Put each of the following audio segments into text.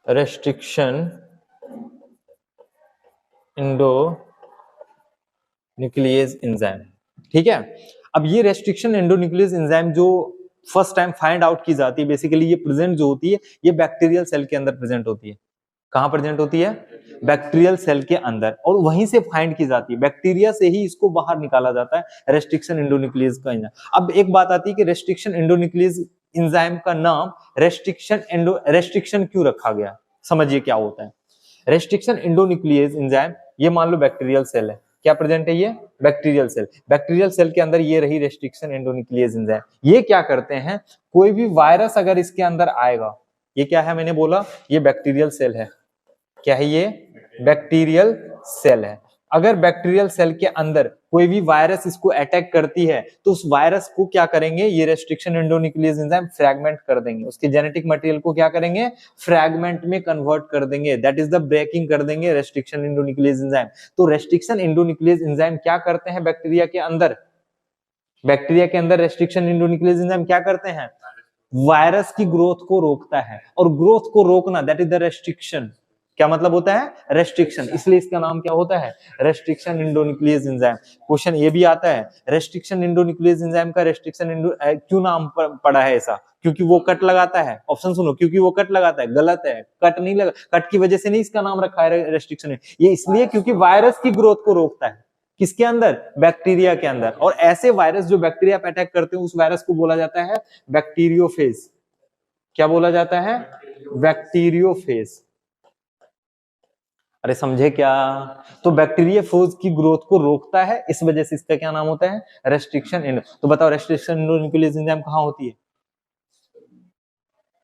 Restriction एंडोन्यूक्लियेज enzyme. ठीक है, अब ये रेस्ट्रिक्शन एंडोन्यूक्लियेज एंजाइम जो फर्स्ट टाइम फाइंड आउट की जाती है, बेसिकली ये प्रेजेंट जो होती है ये बैक्टीरियल सेल के अंदर प्रेजेंट होती है। कहां प्रेजेंट होती है? बैक्टीरियल सेल के अंदर, और वहीं से फाइंड की जाती है, बैक्टीरिया से ही इसको बाहर निकाला जाता है रेस्ट्रिक्शन एंडोन्यूक्लियेज का एंजाइम। अब एक बात आती है कि रेस्ट्रिक्शन एंडोन्यूक्लियेज एंजाइम का नाम रेस्ट्रिक्शन क्यों रखा गया? समझिए क्या होता है रेस्ट्रिक्शन एंडोन्यूक्लियेज एंजाइम। ये मान लो बैक्टीरियल सेल है, क्या प्रेजेंट है? ये बैक्टीरियल सेल। बैक्टीरियल सेल के अंदर ये रही रेस्ट्रिक्शन एंडोन्यूक्लियेज एंजाइम। ये क्या करते हैं, कोई भी वायरस अगर इसके अंदर आएगा, ये क्या है मैंने बोला, ये बैक्टीरियल सेल है। क्या है ये? बैक्टीरियल सेल है। अगर बैक्टीरियल सेल के अंदर कोई भी वायरस इसको अटैक करती है तो उस वायरस को क्या करेंगे, ये रेस्ट्रिक्शन एंडोन्यूक्लियेज एंजाइम फ्रैगमेंट कर देंगे, उसके जेनेटिक मटेरियल को क्या करेंगे, फ्रैगमेंट में कन्वर्ट कर देंगे, दैट इज द ब्रेकिंग कर देंगे रेस्ट्रिक्शन एंडोन्यूक्लियेज एंजाइम। तो रेस्ट्रिक्शन एंडोन्यूक्लियेज एंजाइम क्या करते हैं बैक्टीरिया के अंदर? बैक्टीरिया के अंदर रेस्ट्रिक्शन एंडोन्यूक्लियेज एंजाइम क्या करते हैं? वायरस की ग्रोथ को रोकता है, और ग्रोथ को रोकना दैट इज द रेस्ट्रिक्शन। क्या मतलब होता है? रेस्ट्रिक्शन, इसलिए इसका नाम क्या होता है? Restriction एंडोन्यूक्लियेज enzyme. क्वेश्चन ये भी आता है, रेस्ट्रिक्शन एंडोन्यूक्लियेज एंजाइम का रेस्ट्रिक्शन क्यों नाम पड़ा है ऐसा? क्योंकि वो कट लगाता है। ऑप्शन सुनो, क्योंकि वो कट लगाता है, गलत है, कट नहीं लगा, कट की वजह से नहीं इसका नाम रखा है रेस्ट्रिक्शन, ये इसलिए क्योंकि वायरस की ग्रोथ को रोकता है। किसके अंदर? बैक्टीरिया के अंदर। और ऐसे वायरस जो बैक्टीरिया पे अटैक करते हैं उस वायरस को बोला जाता है बैक्टीरियोफेज। क्या बोला जाता है? बैक्टीरियोफेज। अरे समझे क्या? तो बैक्टीरियोफेज की ग्रोथ को रोकता है, इस वजह से इसका क्या नाम होता है? रेस्ट्रिक्शन। तो बताओ रेस्ट्रिक्शन एंडोन्यूक्लियेज एंजाइम कहां होती है?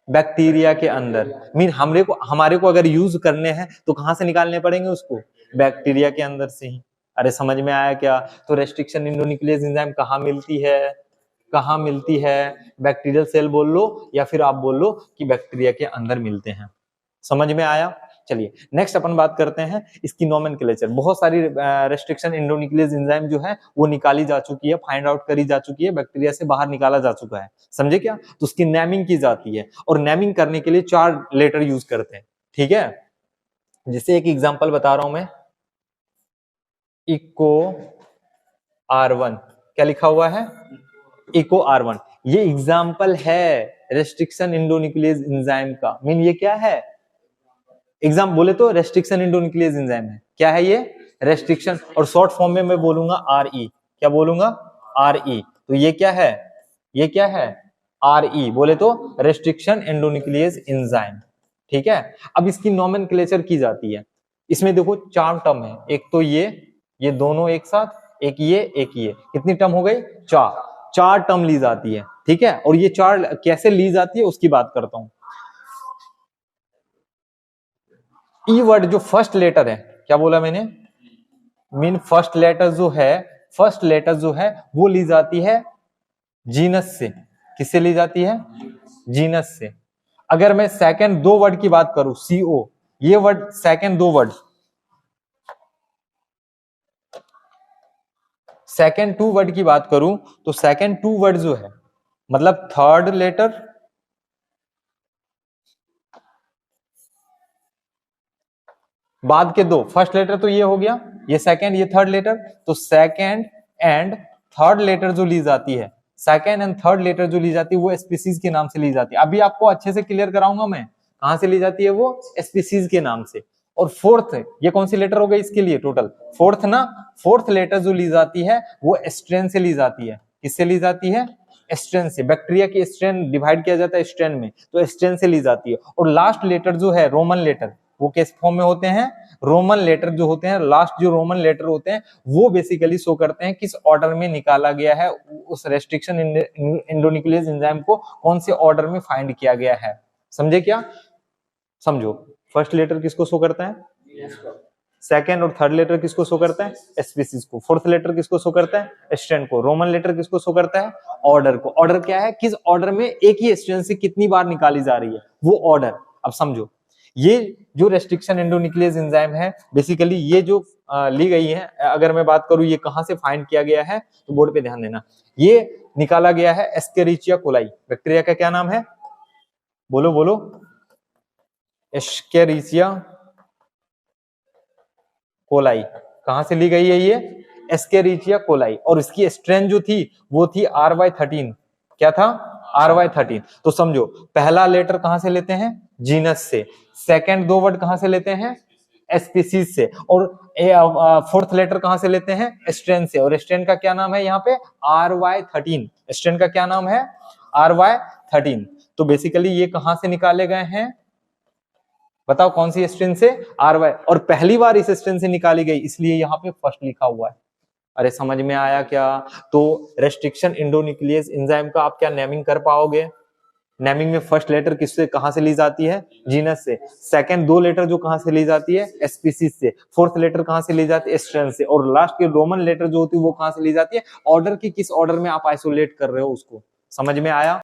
बैक्टीरिया के अंदर। मीन हमारे को अगर यूज करने हैं तो कहां से निकालने पड़ेंगे उसको? बैक्टीरिया के अंदर से ही। अरे समझ में आया क्या? तो रेस्ट्रिक्शन एंडोन्यूक्लियेज एंजाइम कहां मिलती है? कहां मिलती है? बैक्टीरियल सेल बोल लो या फिर आप बोल लो कि बैक्टीरिया के अंदर मिलते हैं। समझ में आया? चलिए नेक्स्ट अपन बात करते हैं इसकी नोमेनक्लेचर। बहुत सारी रेस्ट्रिक्शन एंडोन्यूक्लियेज एंजाइम जो है वो निकाली जा चुकी है, फाइंड आउट करी जा चुकी है, बैक्टीरिया से बाहर निकाला जा चुका है। समझे क्या? तो उसकी नेमिंग की जाती है, और नेमिंग करने के लिए 4 लेटर यूज करते हैं। ठीक है, जैसे एक एग्जांपल बता रहा हूं मैं, इको R1। क्या लिखा हुआ है? Eco R1। ये एग्जांपल है रेस्ट्रिक्शन एंडोन्यूक्लियेज एंजाइम का। मीन ये क्या है? एग्जाम बोले तो रेस्ट्रिक्शन एंडोन्यूक्लियेज एंजाइम है। क्या है ये? रेस्ट्रिक्शन। और शॉर्ट फॉर्म में मैं बोलूंगा RE। क्या बोलूंगा? RE। तो ये क्या है? ये क्या है? RE बोले तो रेस्ट्रिक्शन एंडोन्यूक्लियेज एंजाइम। ठीक है, अब इसकी नोमेनक्लेचर की जाती है। इसमें देखो 4 टर्म है, एक तो ये दोनों एक साथ, एक ये, कितनी टर्म हो गई? 4 टर्म ली जाती है। ठीक है, और ये 4 कैसे ली जाती है उसकी बात करता हूं। ई वर्ड जो फर्स्ट लेटर है, क्या बोला मैंने? मीन फर्स्ट लेटर जो है वो ली जाती है जीनस से। किससे ली जाती है? जीनस से। अगर मैं सेकंड 2 वर्ड की बात करूं, CO, ये word second 2 word, second 2 word की बात करूं तो सेकंड 2 वर्ड जो है मतलब थर्ड लेटर बाद के 2, फर्स्ट लेटर तो ये हो गया, ये सेकंड, ये थर्ड लेटर, तो सेकंड एंड थर्ड लेटर जो ली जाती है, सेकंड एंड थर्ड लेटर जो ली जाती है वो स्पीसीज के नाम से ली जाती है। अभी आपको अच्छे से क्लियर कराऊंगा मैं कहां से ली जाती है, वो स्पीसीज के नाम से। और फोर्थ, ये कौन सी लेटर हो गई इसके लिए? टोटल फोर्थ ना, फोर्थ लेटर जो ली जाती है वो स्ट्रेन से ली जाती है। किससे ली जाती है? स्ट्रेन से। बैक्टीरिया की स्ट्रेन डिवाइड किया जाता है स्ट्रेन में, तो स्ट्रेन से ली जाती है। और लास्ट लेटर जो है रोमन लेटर, वो किस फॉर्म में होते हैं? रोमन लेटर जो होते हैं, लास्ट जो रोमन लेटर होते हैं वो बेसिकली शो करते हैं किस ऑर्डर में निकाला गया है, उस रेस्ट्रिक्शन एंडोन्यूक्लियेज एंजाइम को कौन से ऑर्डर में फाइंड किया गया है। समझे क्या? समझो, फर्स्ट लेटर किसको शो करता है? सेकेंड और थर्ड लेटर किसको शो करता है? स्पीसीज को। फोर्थ लेटर किसको शो करता है? स्ट्रेन को। रोमन लेटर किसको शो करता है? ऑर्डर को। ऑर्डर क्या है? किस ऑर्डर में एक ही स्ट्रेन से कितनी बार निकाली जा रही है, वो ऑर्डर। अब समझो, ये जो रेस्ट्रिक्शन एंडोन्यूक्लियेज एंजाइम है बेसिकली ये जो ली गई है, अगर मैं बात करूं ये कहां से फाइंड किया गया है तो बोर्ड पे ध्यान देना, ये निकाला गया है एस्केरिचिया कोलाई। बैक्टीरिया का क्या नाम है? बोलो बोलो। एस्केरिचिया कोलाई। कहां से ली गई है ये? एस्केरिचिया कोलाई। और इसकी स्ट्रेन जो थी वो थी RY13। क्या था? RY13। तो समझो पहला लेटर कहां से लेते हैं? जीनस से। सेकंड दो वर्ड कहां से लेते हैं? स्पीसीज से। और फोर्थ लेटर कहां से लेते हैं? स्ट्रेन से। और स्ट्रेन का क्या नाम है यहाँ पे? RY13। स्ट्रेन का क्या नाम है? RY13। तो बेसिकली ये कहां से निकाले गए हैं? बताओ कौन सी स्ट्रेन से? RY। और पहली बार इस स्ट्रेन से निकाली गई, इसलिए यहाँ पे फर्स्ट लिखा हुआ है। अरे समझ में आया क्या? तो रेस्ट्रिक्शन एंडोन्यूक्लियस एंजाइम का आप क्या नेमिंग कर पाओगे? नेमिंग में फर्स्ट लेटर किससे कहां से ली जाती है? जीनस से। सेकंड दो लेटर जो कहां से ली जाती है? स्पीसीज से। फोर्थ लेटर कहां से ली जाती है? स्ट्रेन से। और लास्ट के रोमन लेटर जो होती है वो कहां से ली जाती है? ऑर्डर की किस ऑर्डर में आप आइसोलेट कर रहे हो उसको। समझ में आया?